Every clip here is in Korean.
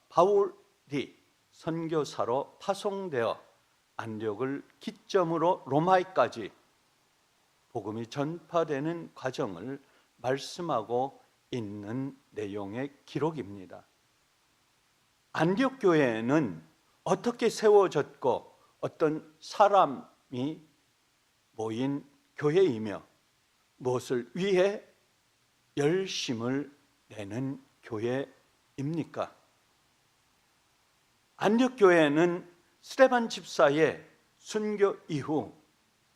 바울이 선교사로 파송되어 안디옥을 기점으로 로마에까지 복음이 전파되는 과정을 말씀하고 있는 내용의 기록입니다. 안디옥 교회는 어떻게 세워졌고 어떤 사람이 모인 교회이며 무엇을 위해 열심을 내는 교회입니까? 안디옥 교회는 스데반 집사의 순교 이후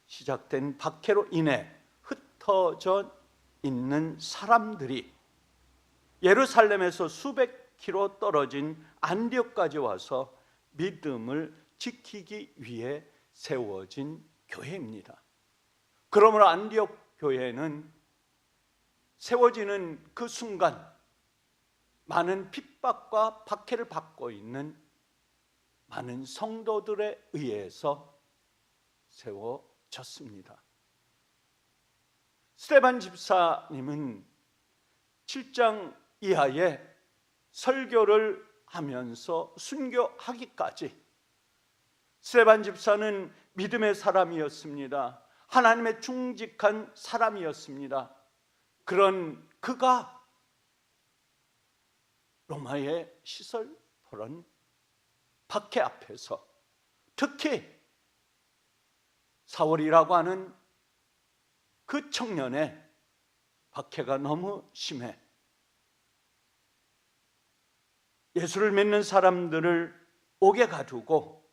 시작된 박해로 인해 흩어져 있는 사람들이 예루살렘에서 수백 킬로 떨어진 안디옥까지 와서 믿음을 지키기 위해 세워진 교회입니다. 그러므로 안디옥 교회는 세워지는 그 순간 많은 핍박과 박해를 받고 있는 많은 성도들에 의해서 세워졌습니다. 스데반 집사님은 7장 이하에 설교를 하면서 순교하기까지 스데반 집사는 믿음의 사람이었습니다. 하나님의 충직한 사람이었습니다. 그런 그가 로마의 시설포런 박해 앞에서 특히 사울이라고 하는 그 청년의 박해가 너무 심해 예수를 믿는 사람들을 옥에 가두고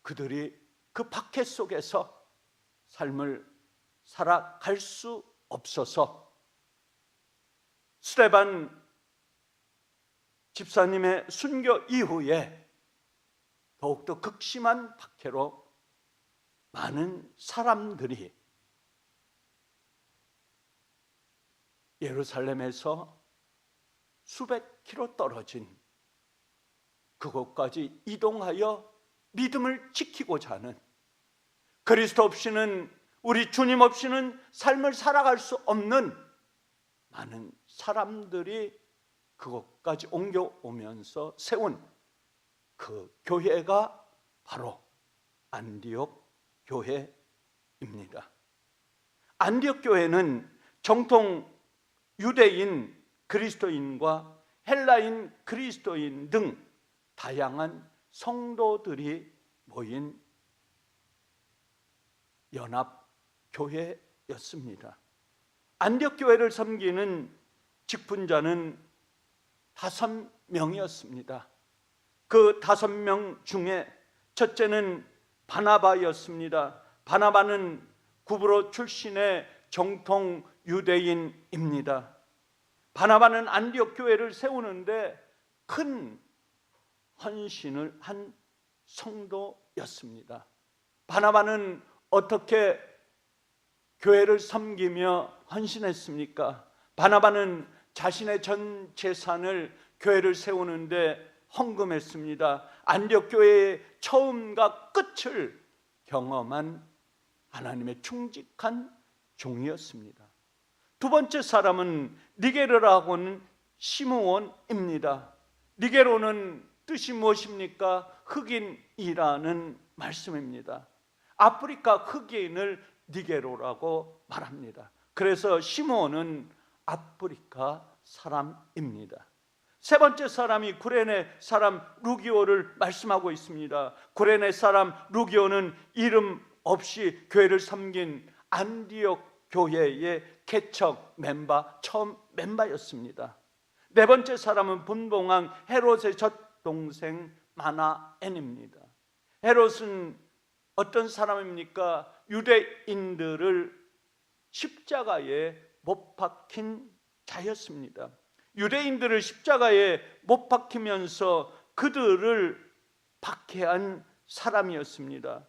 그들이 그 박해 속에서 삶을 살아갈 수 없어서 스데반 집사님의 순교 이후에 더욱더 극심한 박해로 많은 사람들이 예루살렘에서 수백 킬로 떨어진 그곳까지 이동하여 믿음을 지키고자 하는, 그리스도 없이는, 우리 주님 없이는 삶을 살아갈 수 없는 많은 사람들이 그곳까지 옮겨오면서 세운 그 교회가 바로 안디옥 교회입니다. 안디옥 교회는 정통 유대인 그리스도인과 헬라인 그리스도인 등 다양한 성도들이 모인 연합교회였습니다. 안디옥 교회를 섬기는 직분자는 5명이었습니다. 그 5명 중에 첫째는 바나바였습니다. 바나바는 구브로 출신의 정통 유대인입니다. 바나바는 안디옥 교회를 세우는데 큰 헌신을 한 성도였습니다. 바나바는 어떻게 교회를 섬기며 헌신했습니까? 바나바는 자신의 전 재산을 교회를 세우는데 헌금했습니다. 안디옥 교회의 처음과 끝을 경험한 하나님의 충직한 종이었습니다. 두 번째 사람은 니게르라고 하는 시므온입니다. 니게로는 뜻이 무엇입니까? 흑인이라는 말씀입니다. 아프리카 흑인을 니게로라고 말합니다. 그래서 시므온은 아프리카 사람입니다. 세 번째 사람이 구레네 사람 루기오를 말씀하고 있습니다. 구레네 사람 루기오는 이름 없이 교회를 섬긴 안디옥 교회의 개척 멤버, 처음 멤버였습니다. 네 번째 사람은 분봉왕 헤롯의 젖동생 마나엔입니다. 헤롯은 어떤 사람입니까? 유대인들을 십자가에 못 박힌 자였습니다. 유대인들을 십자가에 못 박히면서 그들을 박해한 사람이었습니다.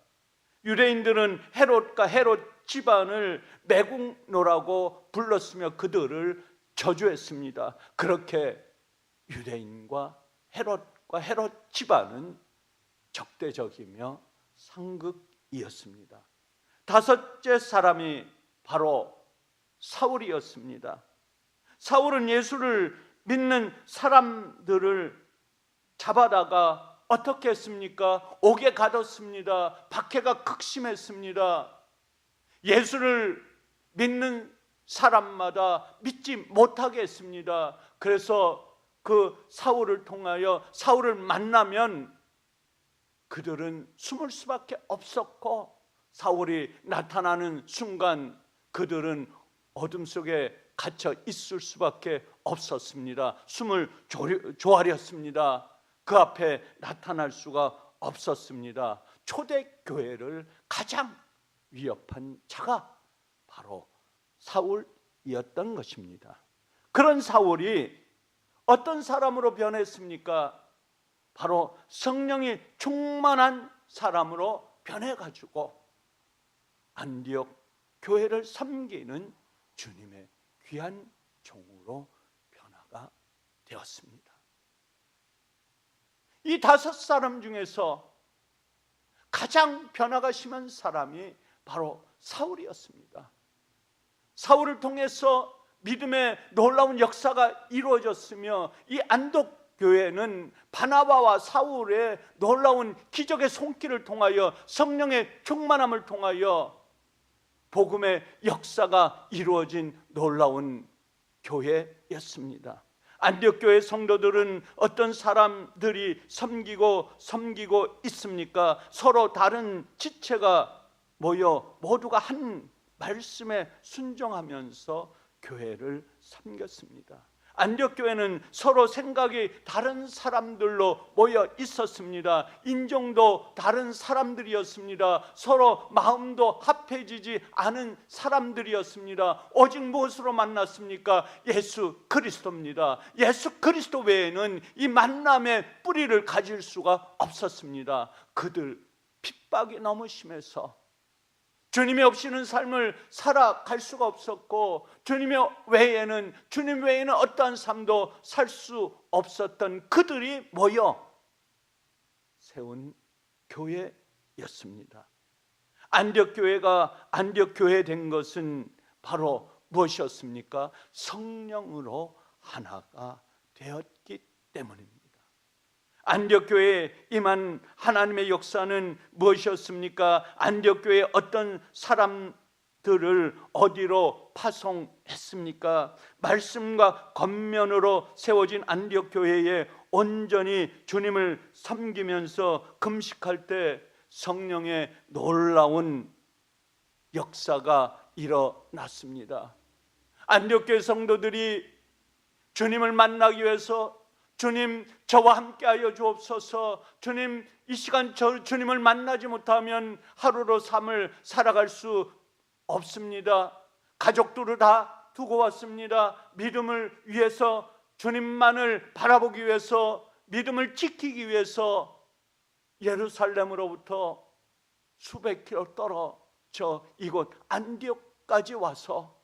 유대인들은 헤롯과 헤롯 집안을 매국노라고 불렀으며 그들을 저주했습니다. 그렇게 유대인과 헤롯 집안은 적대적이며 상극이었습니다. 다섯째 사람이 바로 사울이었습니다. 사울은 예수를 믿는 사람들을 잡아다가 어떻게 했습니까? 옥에 가뒀습니다. 박해가 극심했습니다. 예수를 믿는 사람마다 믿지 못하게 했습니다. 그래서 그 사울을 통하여 사울을 만나면 그들은 숨을 수밖에 없었고, 사울이 나타나는 순간 그들은 어둠 속에 갇혀 있을 수밖에 없었습니다. 숨을 조아렸습니다. 그 앞에 나타날 수가 없었습니다. 초대교회를 가장 위협한 자가 바로 사울이었던 것입니다. 그런 사울이 어떤 사람으로 변했습니까? 바로 성령이 충만한 사람으로 변해가지고 안디옥 교회를 섬기는 주님의 귀한 종으로 변화가 되었습니다. 이 5사람 중에서 가장 변화가 심한 사람이 바로 사울이었습니다. 사울을 통해서 믿음의 놀라운 역사가 이루어졌으며, 이 안독 교회는 바나바와 사울의 놀라운 기적의 손길을 통하여, 성령의 충만함을 통하여 복음의 역사가 이루어진 놀라운 교회였습니다. 안디옥 교회 성도들은 어떤 사람들이 섬기고 있습니까? 서로 다른 지체가 모여 모두가 한 말씀에 순종하면서 교회를 섬겼습니다. 안디옥 교회는 서로 생각이 다른 사람들로 모여 있었습니다. 인종도 다른 사람들이었습니다. 서로 마음도 합해지지 않은 사람들이었습니다. 오직 무엇으로 만났습니까? 예수 그리스도입니다. 예수 그리스도 외에는 이 만남의 뿌리를 가질 수가 없었습니다. 그들 핍박이 너무 심해서 주님이 없이는 삶을 살아갈 수가 없었고, 주님 외에는 어떠한 삶도 살 수 없었던 그들이 모여 세운 교회였습니다. 안디옥 교회가 안디옥 교회 된 것은 바로 무엇이었습니까? 성령으로 하나가 되었기 때문입니다. 안디옥 교회에 임한 하나님의 역사는 무엇이었습니까? 안디옥 교회에 어떤 사람들을 어디로 파송했습니까? 말씀과 겉면으로 세워진 안디옥 교회에 온전히 주님을 섬기면서 금식할 때 성령의 놀라운 역사가 일어났습니다. 안디옥 교회 성도들이 주님을 만나기 위해서, 주님 저와 함께하여 주옵소서, 주님 이 시간 주님을 만나지 못하면 하루로 삶을 살아갈 수 없습니다. 가족들을 다 두고 왔습니다. 믿음을 위해서, 주님만을 바라보기 위해서, 믿음을 지키기 위해서 예루살렘으로부터 수백 킬로 떨어져 이곳 안디옥까지 와서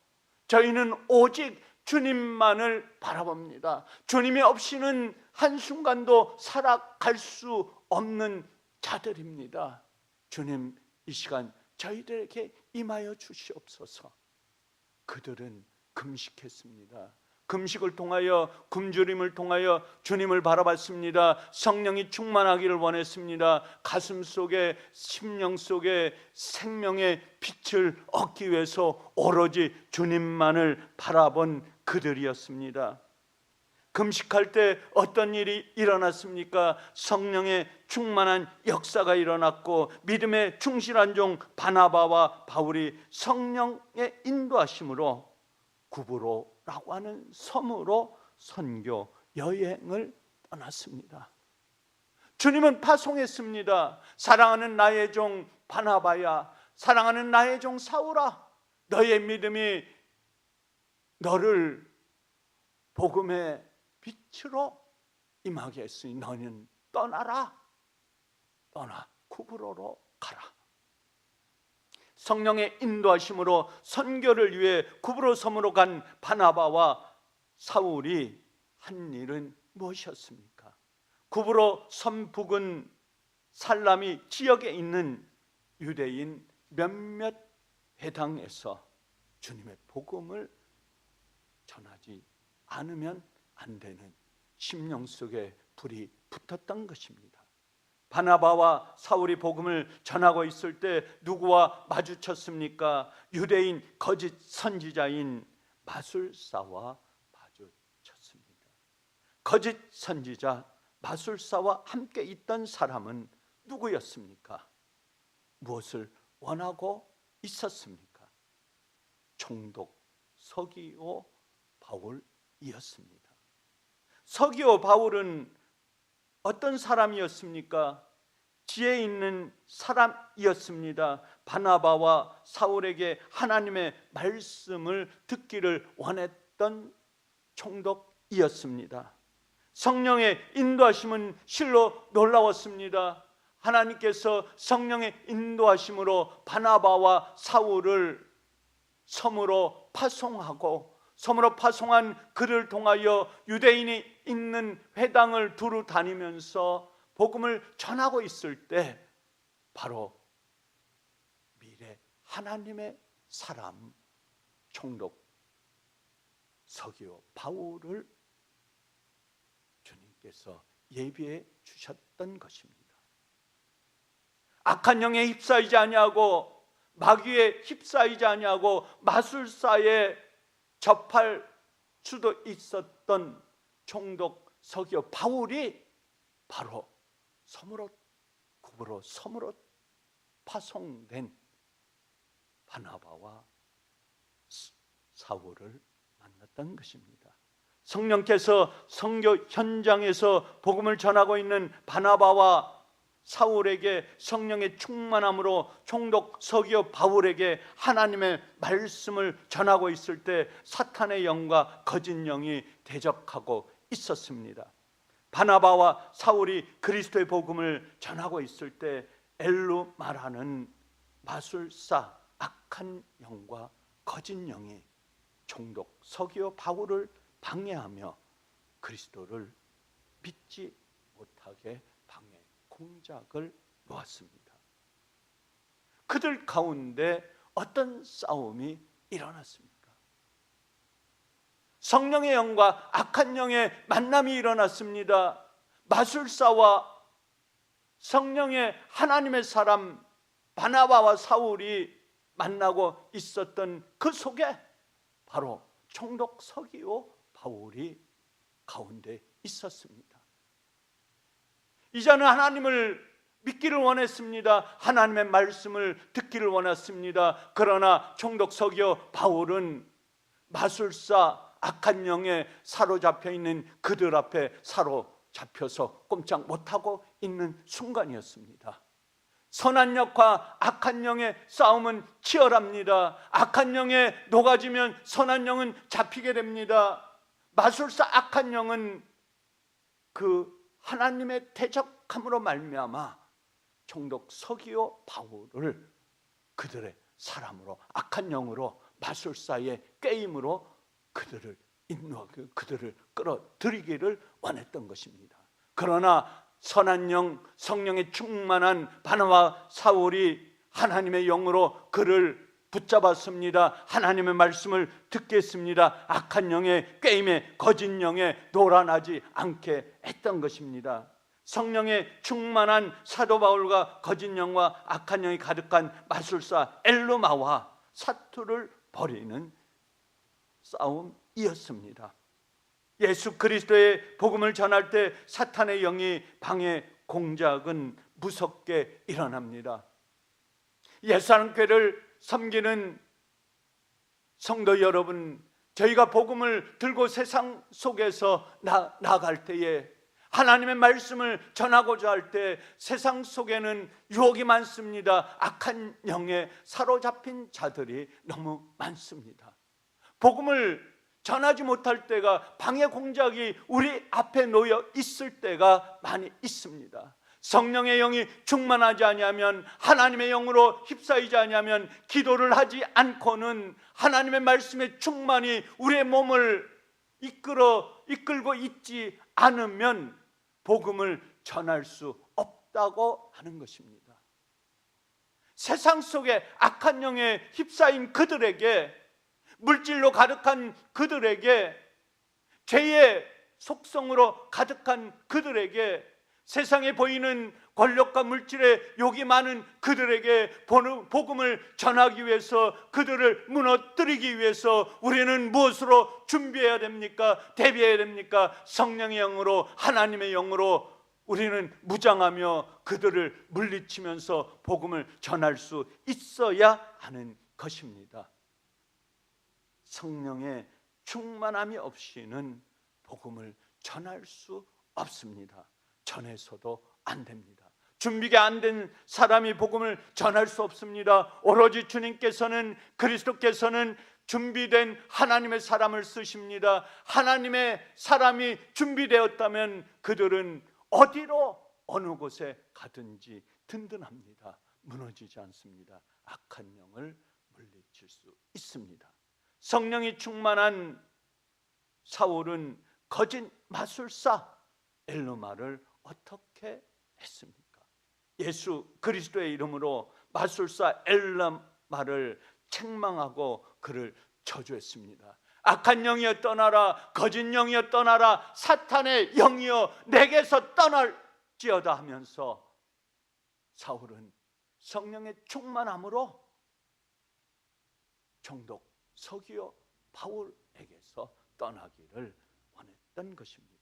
저희는 오직 주님만을 바라봅니다. 주님이 없이는 한순간도 살아갈 수 없는 자들입니다. 주님 이 시간 저희들에게 임하여 주시옵소서. 그들은 금식했습니다. 금식을 통하여, 굶주림을 통하여 주님을 바라봤습니다. 성령이 충만하기를 원했습니다. 가슴 속에, 심령 속에 생명의 빛을 얻기 위해서 오로지 주님만을 바라본 그들이었습니다. 금식할 때 어떤 일이 일어났습니까? 성령의 충만한 역사가 일어났고, 믿음의 충실한 종 바나바와 바울이 성령의 인도하심으로 구브로라고 하는 섬으로 선교 여행을 떠났습니다. 주님은 파송했습니다. 사랑하는 나의 종 바나바야, 사랑하는 나의 종 사울아, 너의 믿음이 너를 복음의 빛으로 임하게 했으니 너는 떠나 구브로로 가라. 성령의 인도하심으로 선교를 위해 구브로 섬으로 간 바나바와 사울이 한 일은 무엇이었습니까? 구브로 섬 부근 살라미 지역에 있는 유대인 몇몇 회당에서 주님의 복음을 전하지 않으면 안 되는 심령 속에 불이 붙었던 것입니다. 바나바와 사울이 복음을 전하고 있을 때 누구와 마주쳤습니까? 유대인 거짓 선지자인 마술사와 마주쳤습니다. 거짓 선지자 마술사와 함께 있던 사람은 누구였습니까? 무엇을 원하고 있었습니까? 총독 서기오 바울이었습니다. 서기오 바울은 어떤 사람이었습니까? 지혜 있는 사람이었습니다. 바나바와 사울에게 하나님의 말씀을 듣기를 원했던 총독이었습니다. 성령의 인도하심은 실로 놀라웠습니다. 하나님께서 성령의 인도하심으로 바나바와 사울을 섬으로 파송하고 섬으로 파송한 그를 통하여 유대인이 있는 회당을 두루 다니면서 복음을 전하고 있을 때 바로 미래 하나님의 사람 총독 서기오 바울을 주님께서 예비해 주셨던 것입니다. 악한 영에 휩싸이지 아니하고 마귀에 휩싸이지 아니하고 마술사에 접할 수도 있었던 총독 서기오 바울이 바로 굽으로 섬으로 파송된 바나바와 사울을 만났던 것입니다. 성령께서 선교 현장에서 복음을 전하고 있는 바나바와 사울에게 성령의 충만함으로 총독 서기오 바울에게 하나님의 말씀을 전하고 있을 때 사탄의 영과 거짓 영이 대적하고 있었습니다. 바나바와 사울이 그리스도의 복음을 전하고 있을 때 엘루 말하는 마술사 악한 영과 거짓 영이 총독 서기오 바울을 방해하며 그리스도를 믿지 못하게 방해 공작을 놓았습니다. 그들 가운데 어떤 싸움이 일어났습니까? 성령의 영과 악한 영의 만남이 일어났습니다. 마술사와 성령의 하나님의 사람 바나바와 사울이 만나고 있었던 그 속에 바로 총독 서기오 바울이 가운데 있었습니다. 이제는 하나님을 믿기를 원했습니다. 하나님의 말씀을 듣기를 원했습니다. 그러나 총독 서기오 바울은 마술사 악한 영에 사로잡혀 있는 그들 앞에 사로잡혀서 꼼짝 못하고 있는 순간이었습니다. 선한 영과 악한 영의 싸움은 치열합니다. 악한 영에 녹아지면 선한 영은 잡히게 됩니다. 마술사 악한 영은 그 하나님의 대적함으로 말미암아 총독 서기오 바울을 그들의 사람으로 악한 영으로 마술사의 게임으로 그들을 인도하고 그들을 끌어들이기를 원했던 것입니다. 그러나 선한 영, 성령의 충만한 바나바 사울이 하나님의 영으로 그를 붙잡았습니다. 하나님의 말씀을 듣겠습니다. 악한 영의 게임에 거짓 영에 놀아나지 않게 했던 것입니다. 성령의 충만한 사도 바울과 거짓 영과 악한 영이 가득한 마술사 엘루마와 사투를 벌이는 싸움이었습니다. 예수 그리스도의 복음을 전할 때 사탄의 영이 방해 공작은 무섭게 일어납니다. 예수님께를 섬기는 성도 여러분, 저희가 복음을 들고 세상 속에서 나아갈 때에 하나님의 말씀을 전하고자 할 때 세상 속에는 유혹이 많습니다. 악한 영에 사로잡힌 자들이 너무 많습니다. 복음을 전하지 못할 때가 방해 공작이 우리 앞에 놓여 있을 때가 많이 있습니다. 성령의 영이 충만하지 아니하면, 하나님의 영으로 휩싸이지 아니하면, 기도를 하지 않고는 하나님의 말씀의 충만이 우리의 몸을 이끌고 있지 않으면 복음을 전할 수 없다고 하는 것입니다. 세상 속에 악한 영에 휩싸인 그들에게, 물질로 가득한 그들에게, 죄의 속성으로 가득한 그들에게, 세상에 보이는 권력과 물질의 욕이 많은 그들에게 복음을 전하기 위해서, 그들을 무너뜨리기 위해서 우리는 무엇으로 준비해야 됩니까? 대비해야 됩니까? 성령의 영으로, 하나님의 영으로 우리는 무장하며 그들을 물리치면서 복음을 전할 수 있어야 하는 것입니다. 성령의 충만함이 없이는 복음을 전할 수 없습니다. 전해서도 안 됩니다. 준비가 안 된 사람이 복음을 전할 수 없습니다. 오로지 주님께서는, 그리스도께서는 준비된 하나님의 사람을 쓰십니다. 하나님의 사람이 준비되었다면 그들은 어디로, 어느 곳에 가든지 든든합니다. 무너지지 않습니다. 악한 영을 물리칠 수 있습니다. 성령이 충만한 사울은 거짓 마술사 엘르마를 어떻게 했습니까? 예수 그리스도의 이름으로 마술사 엘르마를 책망하고 그를 저주했습니다. 악한 영이여 떠나라, 거짓 영이여 떠나라, 사탄의 영이여 내게서 떠날지어다 하면서 사울은 성령의 충만함으로 총독 서기오 바울에게서 떠나기를 원했던 것입니다.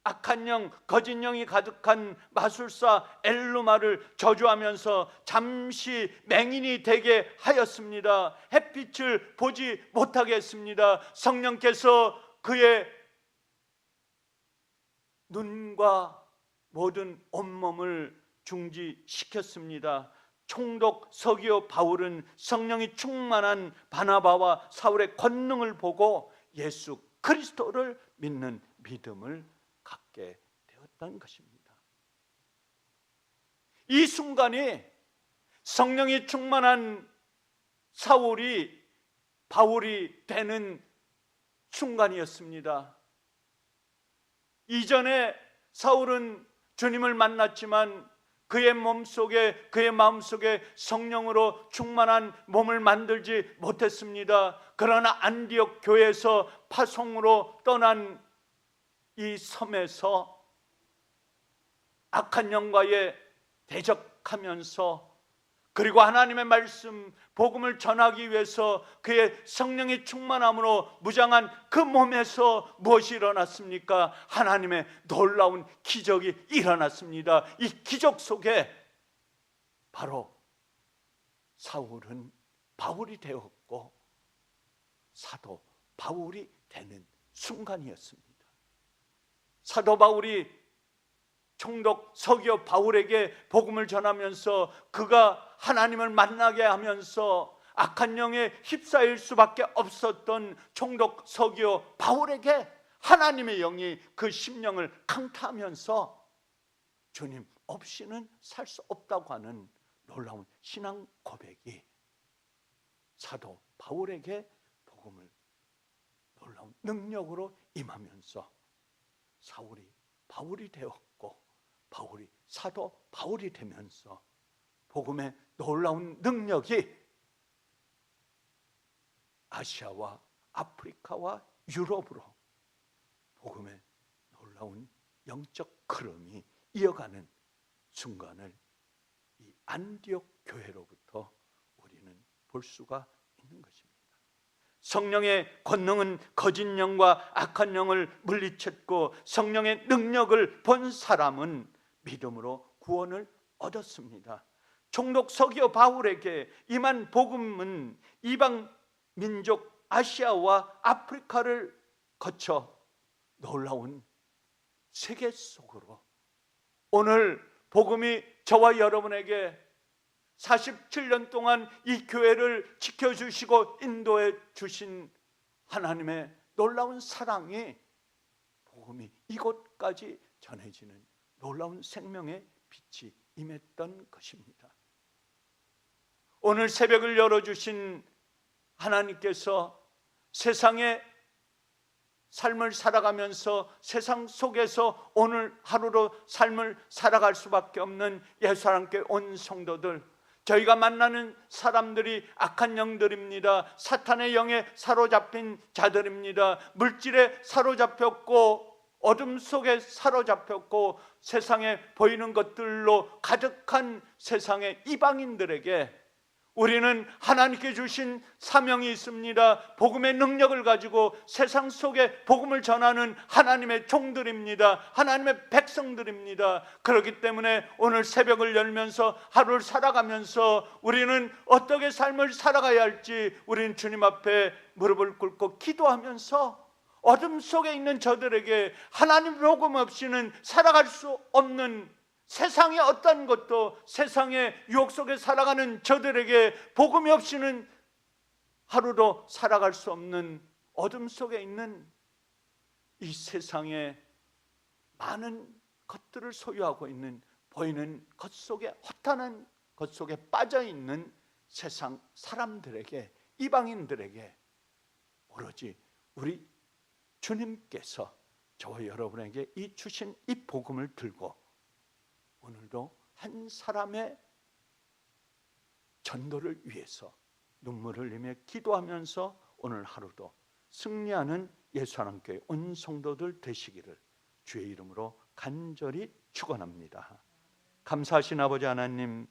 악한 영, 거짓 영이 가득한 마술사 엘르마를 저주하면서 잠시 맹인이 되게 하였습니다. 햇빛을 보지 못하게 했습니다. 성령께서 그의 눈과 모든 온몸을 중지시켰습니다. 총독 서기오 바울은 성령이 충만한 바나바와 사울의 권능을 보고 예수 그리스도를 믿는 믿음을 갖게 되었던 것입니다. 이 순간이 성령이 충만한 사울이 바울이 되는 순간이었습니다. 이전에 사울은 주님을 만났지만 그의 몸속에, 그의 마음속에 성령으로 충만한 몸을 만들지 못했습니다. 그러나 안디옥 교회에서 파송으로 떠난 이 섬에서 악한 영과의 대적하면서, 그리고 하나님의 말씀, 복음을 전하기 위해서 그의 성령의 충만함으로 무장한 그 몸에서 무엇이 일어났습니까? 하나님의 놀라운 기적이 일어났습니다. 이 기적 속에 바로 사울은 바울이 되었고 사도 바울이 되는 순간이었습니다. 사도 바울이 총독 서기오 바울에게 복음을 전하면서 그가 하나님을 만나게 하면서 악한 영에 휩싸일 수밖에 없었던 총독 서기오 바울에게 하나님의 영이 그 심령을 강타하면서 주님 없이는 살 수 없다고 하는 놀라운 신앙 고백이 사도 바울에게 복음을 놀라운 능력으로 임하면서 사울이 바울이 되었고 바울이 사도 바울이 되면서 복음의 놀라운 능력이 아시아와 아프리카와 유럽으로 복음의 놀라운 영적 흐름이 이어가는 순간을 이 안디옥 교회로부터 우리는 볼 수가 있는 것입니다. 성령의 권능은 거짓 영과 악한 영을 물리쳤고 성령의 능력을 본 사람은 믿음으로 구원을 얻었습니다. 총독 서기오 바울에게 임한 복음은 이방 민족 아시아와 아프리카를 거쳐 놀라운 세계 속으로, 오늘 복음이 저와 여러분에게 47년 동안 이 교회를 지켜주시고 인도해 주신 하나님의 놀라운 사랑이, 복음이 이곳까지 전해지는 놀라운 생명의 빛이 임했던 것입니다. 오늘 새벽을 열어주신 하나님께서 세상의 삶을 살아가면서 세상 속에서 오늘 하루로 삶을 살아갈 수밖에 없는 예수님께 온 성도들, 저희가 만나는 사람들이 악한 영들입니다. 사탄의 영에 사로잡힌 자들입니다. 물질에 사로잡혔고 어둠 속에 사로잡혔고 세상에 보이는 것들로 가득한 세상의 이방인들에게 우리는 하나님께 주신 사명이 있습니다. 복음의 능력을 가지고 세상 속에 복음을 전하는 하나님의 종들입니다. 하나님의 백성들입니다. 그렇기 때문에 오늘 새벽을 열면서 하루를 살아가면서 우리는 어떻게 삶을 살아가야 할지 우리는 주님 앞에 무릎을 꿇고 기도하면서 어둠 속에 있는 저들에게 하나님 복음 없이는 살아갈 수 없는, 세상의 어떤 것도, 세상의 유혹 속에 살아가는 저들에게 복음이 없이는 하루도 살아갈 수 없는 어둠 속에 있는 이 세상에 많은 것들을 소유하고 있는, 보이는 것 속에, 허탄한 것 속에 빠져 있는 세상 사람들에게, 이방인들에게 오로지 우리 주님께서 저와 여러분에게 이 주신 이 복음을 들고 오늘도 한 사람의 전도를 위해서 눈물을 흘리며 기도하면서 오늘 하루도 승리하는 예수하나님교회 온 성도들 되시기를 주의 이름으로 간절히 축원합니다. 감사하신 아버지 하나님,